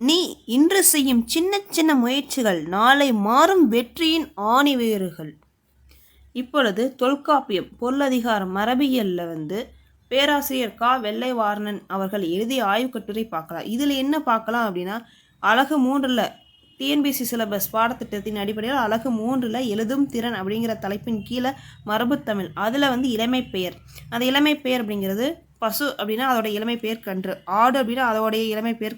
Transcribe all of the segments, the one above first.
நீ இன்று செய்யும் சின்ன சின்ன முயற்சிகள் நாளை மாறும் வெற்றியின் ஆணிவேர்கள். இப்பொழுது தொல்காப்பியம் பொருளதிகாரம் மரபியலில் பேராசிரியர் கா வெள்ளைவாரணன் அவர்கள் எழுதிய ஆய்வுக் கட்டுரை பார்க்கலாம். இதில் என்ன பார்க்கலாம் அப்படின்னா, அலகு 3ல் டிஎன்பிசி சிலபஸ் பாடத்திட்டத்தின் அடிப்படையில் அலகு 3ல் எழுதும் திறன் அப்படிங்கிற தலைப்பின் கீழே மரபுத்தமிழ் அதில் இளமை பெயர். அந்த இளமை பெயர் அப்படிங்கிறது பசு அப்படின்னா அதோட இளமை பெயர் கன்று, ஆடு அப்படின்னா அதோடைய இளமை பெயர்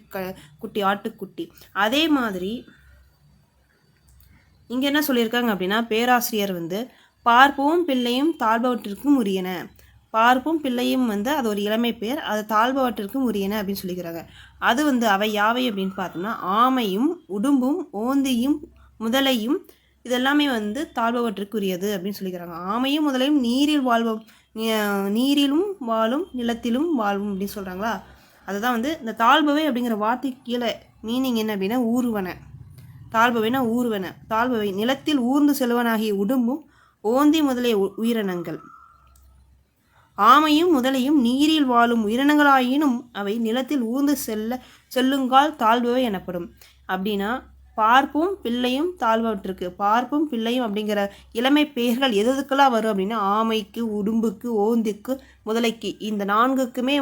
குட்டி, ஆட்டுக்குட்டி. அதே மாதிரி இங்கே என்ன சொல்லியிருக்காங்க அப்படின்னா, பேராசிரியர் பார்ப்பும் பிள்ளையும் தாழ்பவற்றிற்கும் உரியன. பார்ப்பும் பிள்ளையும் அது ஒரு இளமை பெயர், அது தாழ்பவற்றிற்கும் உரியன அப்படின்னு சொல்லிக்கிறாங்க. அது அவை யாவை அப்படின்னு பார்த்தோம்னா, ஆமையும் உடும்பும் ஓந்தியும் முதலையும் இதெல்லாமே தாழ்பவற்றுக்கு உரியது அப்படின்னு சொல்லிக்கிறாங்க. ஆமையும் முதலையும் நீரிலும் வாழும் நிலத்திலும் வாழும் அப்படின்னு சொல்கிறாங்களா. அதுதான் இந்த தாழ்பவை அப்படிங்கிற வார்த்தைக்கு கீழே மீனிங் என்ன அப்படின்னா ஊர்வன. தாழ்பவைனா ஊர்வன, தாழ்பவை நிலத்தில் ஊர்ந்து செல்வனாகிய உடும்பும் ஓந்தி முதலிய உயிரினங்கள். ஆமையும் முதலையும் நீரில் வாழும் உயிரினங்களாயினும் அவை நிலத்தில் ஊர்ந்து செல்லுங்கால் தாழ்பவை எனப்படும். அப்படின்னா பார்ப்பும் பிள்ளையும் தாழ்பவற்றுக்கு, பார்ப்பும் பிள்ளையும் அப்படிங்கிற இளமை பெயர்கள் எதுக்கெல்லாம் வரும் அப்படின்னா, ஆமைக்கு, உடும்புக்கு, ஓந்திக்கு, முதலைக்கு, இந்த 4க்குமே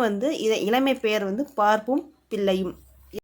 இளமை பெயர் பார்ப்பும் பிள்ளையும்.